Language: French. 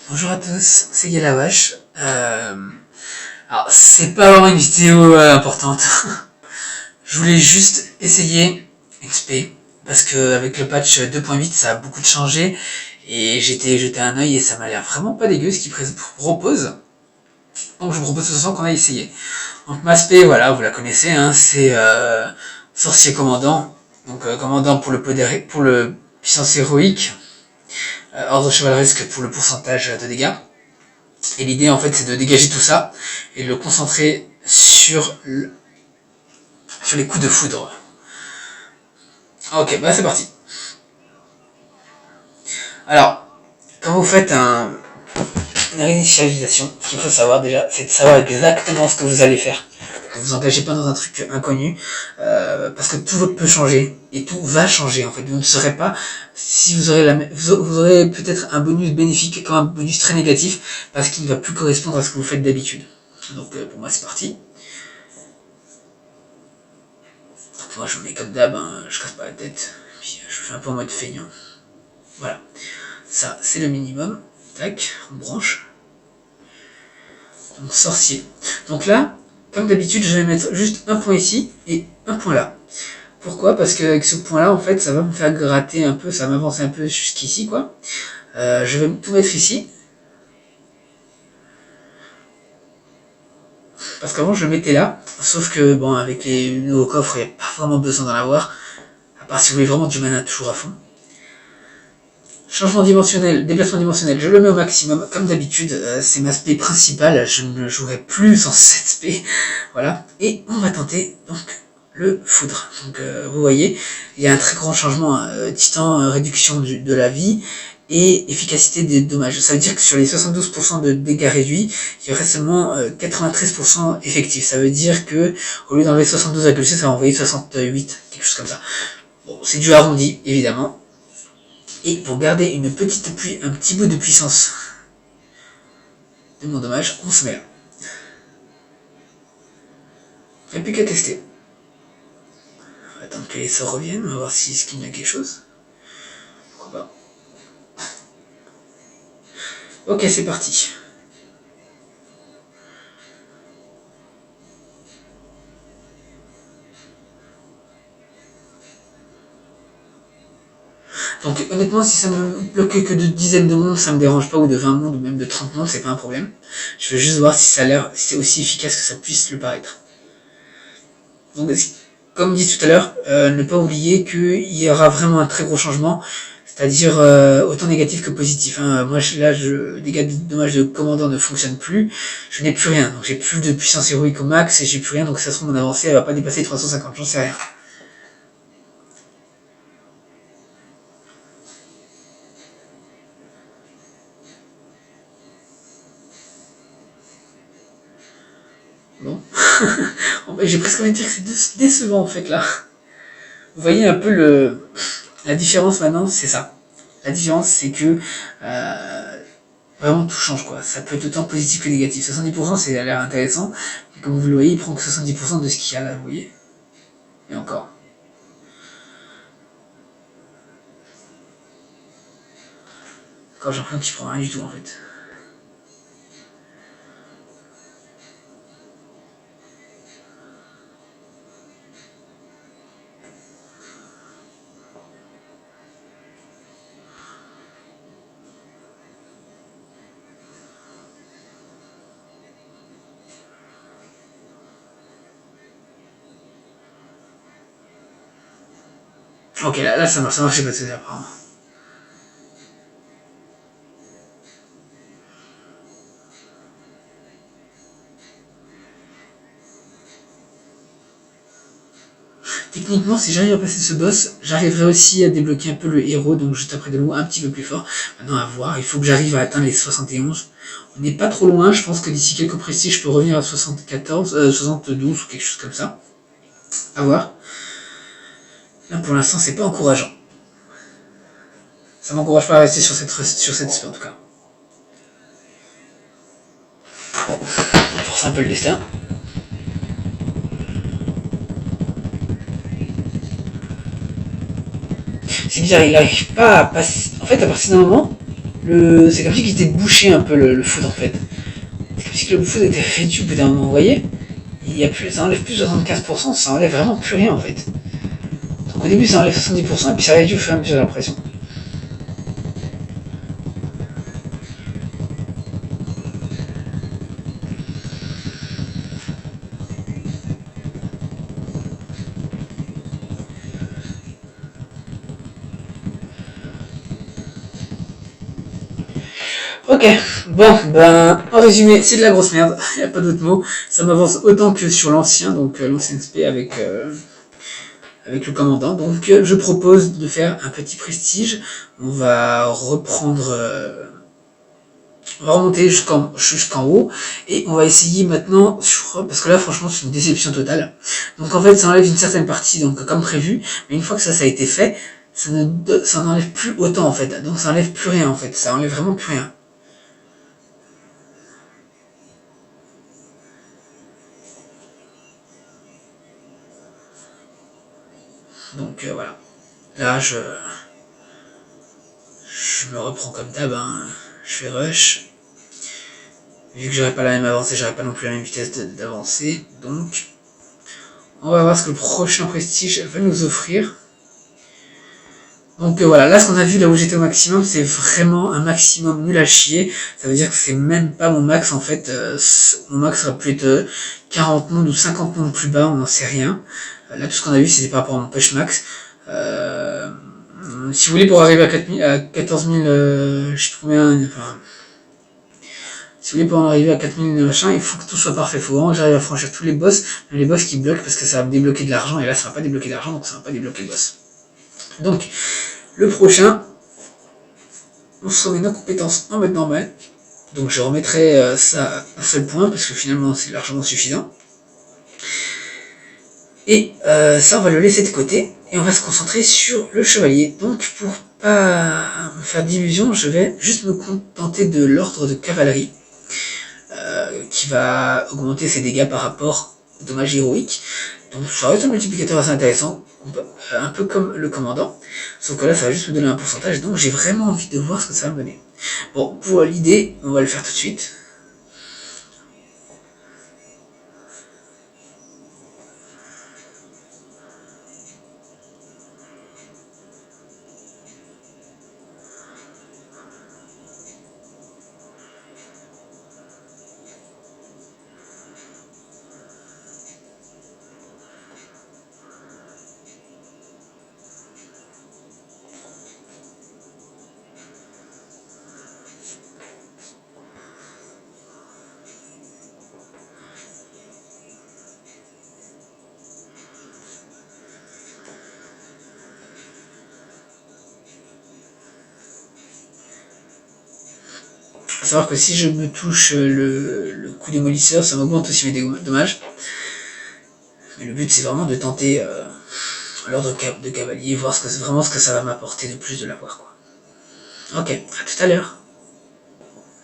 Bonjour à tous, c'est Galawash. Alors, c'est pas vraiment une vidéo importante. Je voulais juste essayer XP, parce que avec le patch 2.8, ça a beaucoup de changé, et j'ai été jeter un oeil et ça m'a l'air vraiment pas dégueu ce qu'il propose. Donc je vous propose ce soir qu'on a essayé. Donc ma spé, voilà, vous la connaissez, hein, c'est sorcier commandant. Donc commandant pour le puissance héroïque, ordre chevaleresque pour le pourcentage de dégâts. Et l'idée en fait c'est de dégager tout ça et de le concentrer sur les coups de foudre. Ok, bah c'est parti. Alors, quand vous faites une réinitialisation, ce qu'il faut savoir déjà, c'est de savoir exactement ce que vous allez faire. Ne vous engagez pas dans un truc inconnu, parce que tout peut changer, et tout va changer en fait. Vous ne saurez pas si vous aurez peut-être un bonus bénéfique comme un bonus très négatif, parce qu'il ne va plus correspondre à ce que vous faites d'habitude. Donc pour moi c'est parti. Donc, moi je mets comme d'hab, hein, je casse pas la tête, puis je fais un peu en mode feignant. Voilà, ça c'est le minimum. Tac, on branche. Donc sorcier. Donc là, comme d'habitude, je vais mettre juste un point ici et un point là. Pourquoi? Parce qu'avec ce point là, en fait, ça va me faire gratter un peu, ça va m'avancer un peu jusqu'ici, quoi. Je vais tout mettre ici. Parce qu'avant, je le mettais là. Sauf que, bon, avec les nouveaux coffres, il n'y a pas vraiment besoin d'en avoir. À part si vous voulez vraiment du mana toujours à fond. Changement dimensionnel, déplacement dimensionnel, je le mets au maximum, comme d'habitude, c'est ma spé principale, je ne jouerai plus sans cette spé, voilà. Et on va tenter, donc, le foudre. Donc, vous voyez, il y a un très grand changement, titan, réduction de la vie, et efficacité des dommages. Ça veut dire que sur les 72% de dégâts réduits, il y aurait seulement 93% effectif. Ça veut dire que, au lieu d'enlever 72,6, ça va envoyer 68, quelque chose comme ça. Bon, c'est du arrondi, évidemment. Et pour garder un petit bout de puissance de mon dommage, on se met là. Il n'y a plus qu'à tester. On va attendre que les sorts reviennent, on va voir si skin a quelque chose. Pourquoi pas. Ok, c'est parti. Donc honnêtement, si ça me bloque que de dizaines de mondes, ça me dérange pas, ou de 20 mondes, ou même de 30 mondes, c'est pas un problème. Je veux juste voir si ça a l'air, si c'est aussi efficace que ça puisse le paraître. Donc comme dit tout à l'heure, ne pas oublier qu'il y aura vraiment un très gros changement, c'est-à-dire autant négatif que positif. Hein. Moi là, les dégâts de dommages de commandant ne fonctionnent plus, je n'ai plus rien, donc j'ai plus de puissance héroïque au max et j'ai plus rien, donc ça se trouve mon avancée elle va pas dépasser les 350, j'en sais rien. Bon. J'ai presque envie de dire que c'est décevant en fait là. Vous voyez un peu la différence maintenant, c'est ça. La différence c'est que vraiment tout change quoi. Ça peut être autant positif que négatif. 70% c'est a l'air intéressant, mais comme vous le voyez, il prend que 70% de ce qu'il y a là, vous voyez. Et encore. Encore j'ai l'impression qu'il prend rien du tout en fait. Ok, là ça marche pas de se apprendre. Techniquement, si j'arrive à passer ce boss, j'arriverai aussi à débloquer un peu le héros, donc je taperai de nouveau un petit peu plus fort. Maintenant, à voir, il faut que j'arrive à atteindre les 71. On n'est pas trop loin, je pense que d'ici quelques prestiges, je peux revenir à 72 ou quelque chose comme ça. À voir. Là, pour l'instant, c'est pas encourageant. Ça m'encourage pas à rester sur cette spé en tout cas. Bon, on force un peu le destin. C'est bizarre, il n'arrive pas à passer. En fait, à partir d'un moment, c'est comme si il était bouché un peu le foot en fait. C'est comme si le foot était réduit au bout d'un moment, vous voyez. Il y a plus, ça enlève plus de 75%, ça enlève vraiment plus rien en fait. Donc au début ça enlève 70% et puis ça réduit au fur et à mesure, j'ai l'impression. Ok, bon, ben, en résumé, c'est de la grosse merde, y a pas d'autre mot. Ça m'avance autant que sur l'ancien, donc l'ancien XP avec le commandant. Donc je propose de faire un petit prestige. On va reprendre, on va remonter jusqu'en haut et on va essayer maintenant parce que là franchement c'est une déception totale. Donc en fait ça enlève une certaine partie donc comme prévu, mais une fois que ça a été fait, ça n'enlève plus autant en fait. Donc ça enlève plus rien en fait, ça enlève vraiment plus rien. Donc voilà. Là je me reprends comme d'hab, hein. Je fais rush. Vu que j'aurai pas la même avancée, j'aurai pas non plus la même vitesse d'avancée. Donc on va voir ce que le prochain prestige va nous offrir. Donc voilà, là ce qu'on a vu là où j'étais au maximum, c'est vraiment un maximum nul à chier. Ça veut dire que c'est même pas mon max en fait. Mon max sera pu être 40 mondes ou 50 mondes plus bas, on n'en sait rien. Là tout ce qu'on a vu c'était par rapport à mon push max. Si vous voulez pour arriver à 14 000, je sais plus combien, enfin, si vous voulez pour en arriver à 4000 machin, il faut que tout soit parfait. Il faut vraiment que j'arrive à franchir tous les boss, même les boss qui bloquent parce que ça va me débloquer de l'argent et là ça va pas débloquer d'argent donc ça va pas débloquer le boss. Donc le prochain, on se remet nos compétences en mode normal. Donc je remettrai ça à un seul point parce que finalement c'est largement suffisant. Et ça on va le laisser de côté et on va se concentrer sur le chevalier. Donc pour pas me faire d'illusions, je vais juste me contenter de l'ordre de cavalerie qui va augmenter ses dégâts par rapport aux dommages héroïques. Donc ça va être un multiplicateur assez intéressant, un peu comme le commandant, sauf que là ça va juste me donner un pourcentage, donc j'ai vraiment envie de voir ce que ça va me donner. Bon, pour l'idée, on va le faire tout de suite. À savoir que si je me touche le coup démolisseur, ça m'augmente aussi mes dommages. Mais le but c'est vraiment de tenter l'ordre de cavalier, voir vraiment ce que ça va m'apporter de plus de l'avoir quoi. Ok, à tout à l'heure.